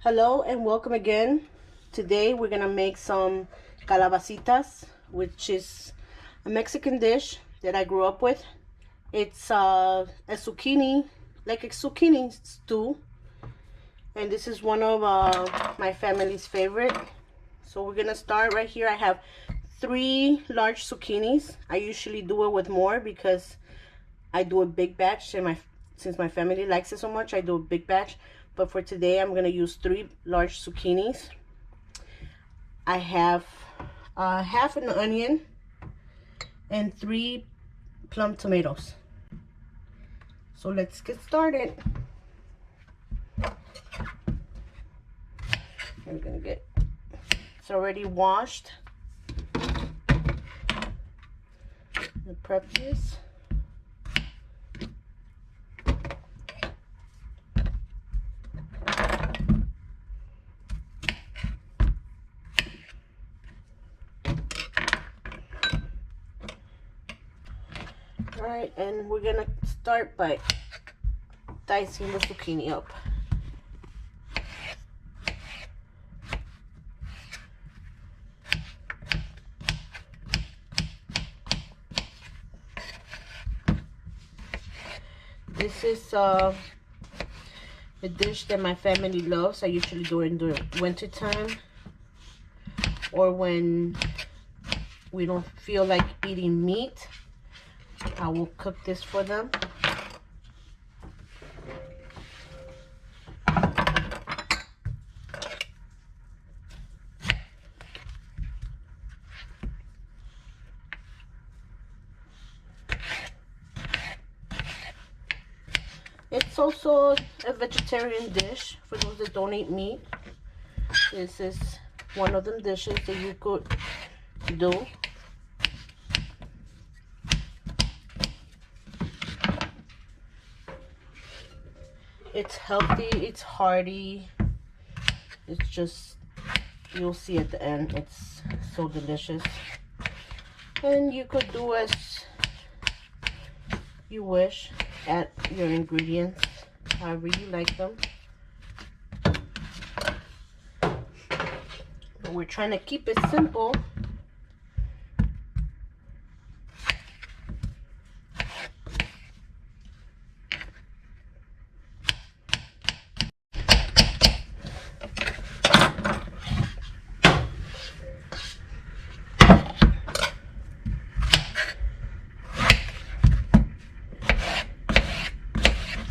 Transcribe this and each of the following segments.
Hello and welcome again. Today we're gonna make some calabasitas, which is a Mexican dish that I grew up with. It's a zucchini, like a zucchini stew, and this is one of my family's favorite. So we're gonna start right here. I have 3 large zucchinis. I usually do it with more because I do a big batch, and since my family likes it so much, I do a big batch. But for today, I'm gonna use 3 large zucchinis. I have half an onion and 3 plum tomatoes. So let's get started. I'm gonna it's already washed. Prep this. Alright, and we're gonna start by dicing the zucchini up. This is a dish that my family loves. I usually do it during winter time or when we don't feel like eating meat. I will cook this for them. It's also a vegetarian dish for those that don't eat meat. This is one of them dishes that you could do. It's healthy, it's hearty, it's just, you'll see at the end, it's so delicious. And you could do as you wish, add your ingredients however you like them. But we're trying to keep it simple.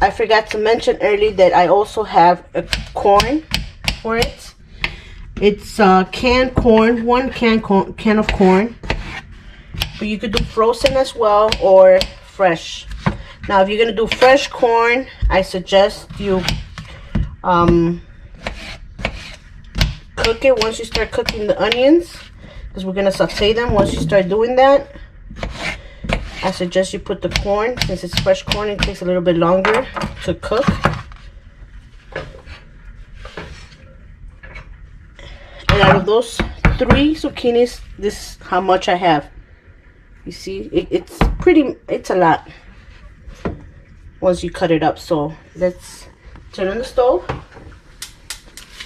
I forgot to mention earlier that I also have a corn for it. It's canned corn, 1 can of corn. But you could do frozen as well or fresh. Now, if you're gonna do fresh corn, I suggest you cook it once you start cooking the onions, because we're gonna saute them. Once you start doing that, I suggest you put the corn. Since it's fresh corn, it takes a little bit longer to cook. And out of those 3 zucchinis, this is how much I have. You see, it's a lot once you cut it up. So let's turn on the stove.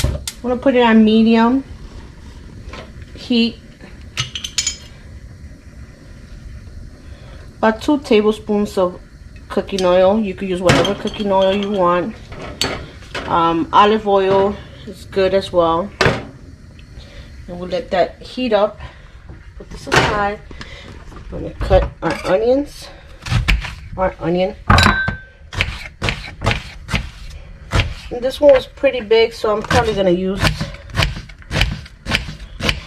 I'm gonna put it on medium heat. About 2 tablespoons of cooking oil. You could use whatever cooking oil you want. Olive oil is good as well. And we'll let that heat up. Put this aside. I'm going to cut our onion. And this one was pretty big, so I'm probably going to use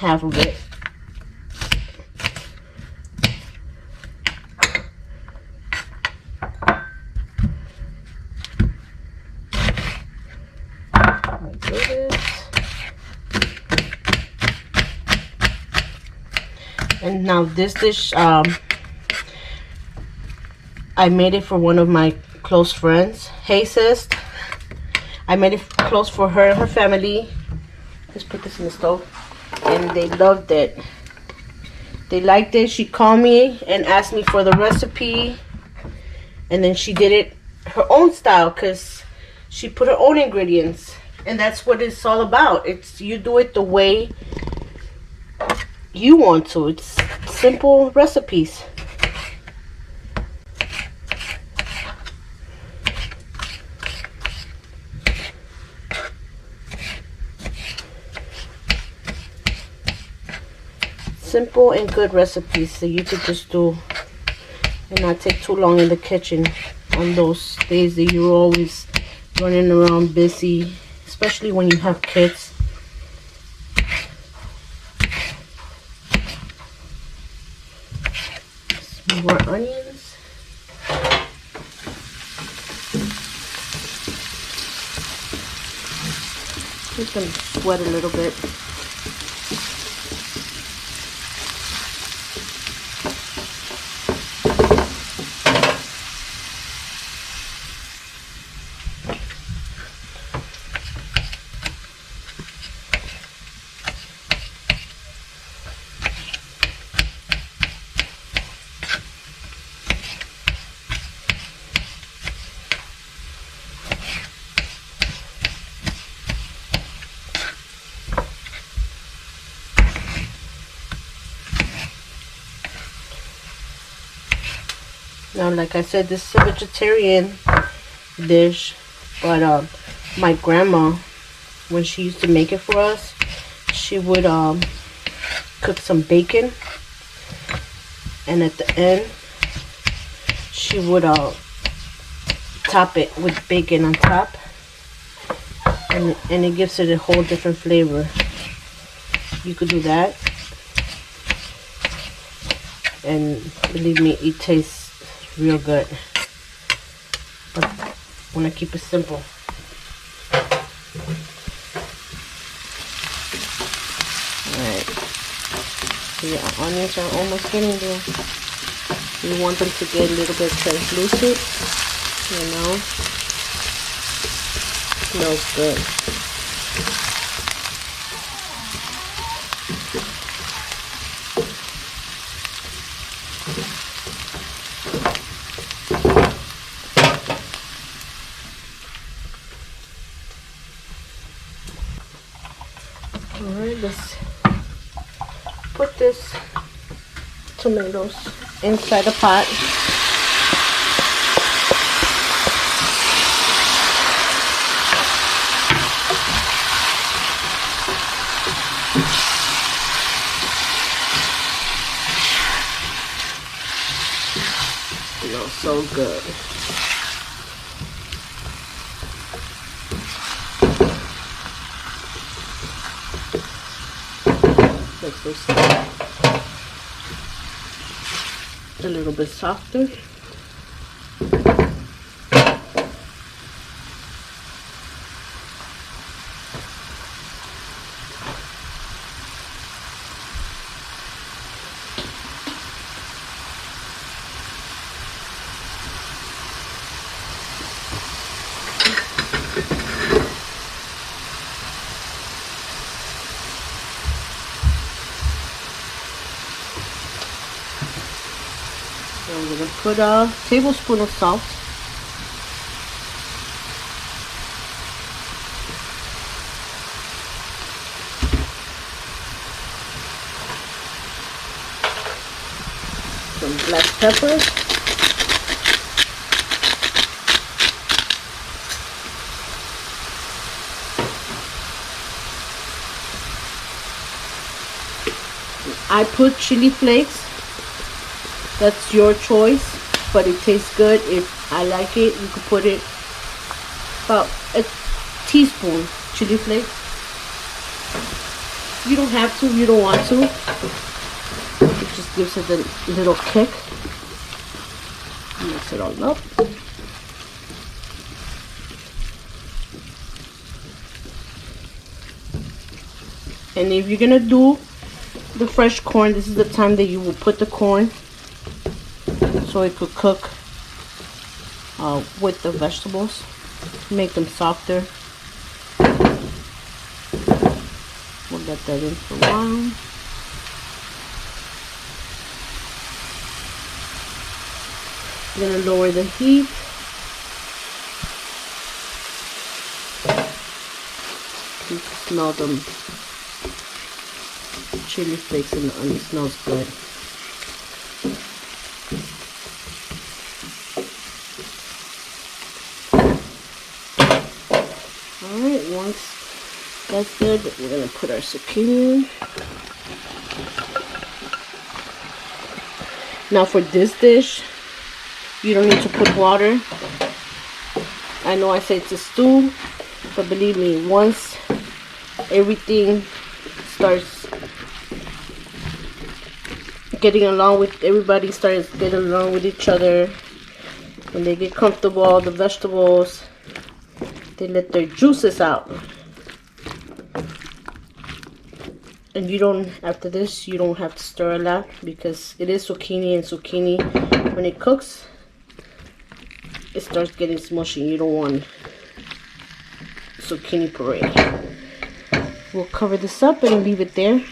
half of it. And now this dish, I made it for one of my close friends. Hey sis, I made it close for her and her family. Just put this in the stove. And they loved it. They liked it. She called me and asked me for the recipe. And then she did it her own style because she put her own ingredients. And that's what it's all about. It's you do it the way you want to. It's simple recipes. Simple and good recipes that you could just do and not take too long in the kitchen on those days that you're always running around busy, especially when you have kids. Some more onions. Let them sweat a little bit. Now, like I said, this is a vegetarian dish, but my grandma, when she used to make it for us, she would cook some bacon, and at the end, she would top it with bacon on top, and it gives it a whole different flavor. You could do that, and believe me, it tastes real good. But I want to keep it simple. Alright, so your onions are almost getting there. You want them to get a little bit translucent, you know. Smells good. Alright, let's put this tomatoes inside a pot. Smells so good. Makes this a little bit softer. I'm going to put a tablespoon of salt. Some black pepper. I put chili flakes. That's your choice, but it tastes good. If I like it, you could put it about a teaspoon chili flakes. You don't have to, you don't want to. It just gives it a little kick. Mix it all up. And if you're gonna do the fresh corn, this is the time that you will put the corn, so it could cook with the vegetables, make them softer. We'll let that in for a while. I'm gonna lower the heat. smell them chili flakes in the onion. It smells good. Alright, once that's good, we're going to put our zucchini in. Now for this dish, you don't need to put water. I know I say it's a stew, but believe me, once everything starts getting along with everybody, starts getting along with each other, when they get comfortable, the vegetables, they let their juices out. And you don't, after this, you don't have to stir a lot because it is zucchini, and zucchini, when it cooks, it starts getting smushy. You don't want zucchini puree. We'll cover this up and leave it there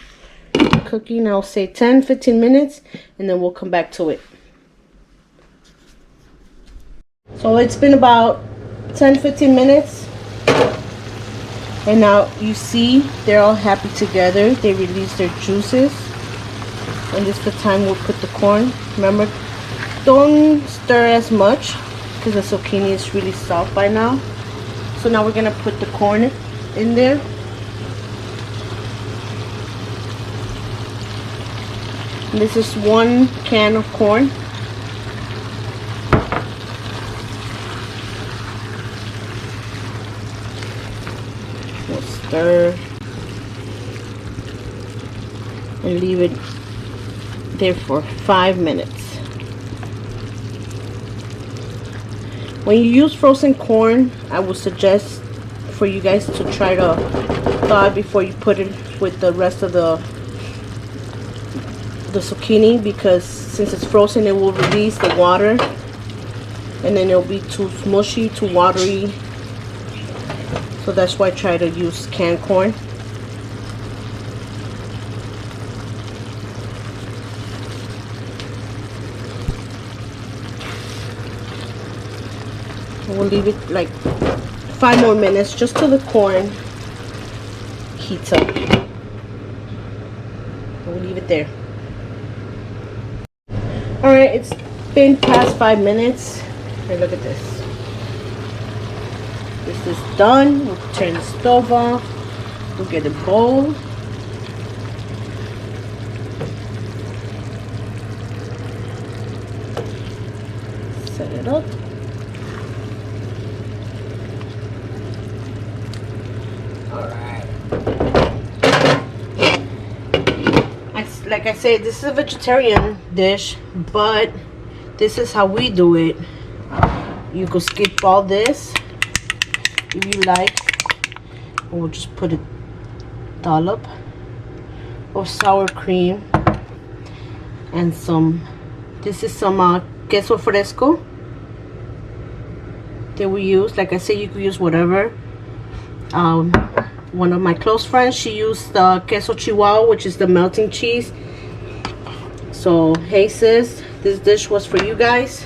cooking. I'll say 10-15 minutes, and then we'll come back to it. So it's been about 10-15 minutes. And now you see they're all happy together. They release their juices. And this is the time we'll put the corn. Remember, don't stir as much because the zucchini is really soft by now. So now we're going to put the corn in there. And this is 1 can of corn. Stir and leave it there for 5 minutes. When you use frozen corn, I would suggest for you guys to try to thaw it before you put it with the rest of the zucchini, because since it's frozen, it will release the water and then it'll be too smushy, too watery. So that's why I try to use canned corn. We'll leave it like 5 more minutes just till the corn heats up. We'll leave it there. Alright, it's been past 5 minutes. Hey, look at this. This is done. We'll turn the stove off. We'll get a bowl. Set it up. Alright. Like I said, this is a vegetarian dish, but this is how we do it. You could skip all this if you like. We'll just put a dollop of sour cream and some, this is some queso fresco that we use. Like I said, you could use whatever. One of my close friends, she used the queso chihuahua, which is the melting cheese. So hey sis, this dish was for you guys.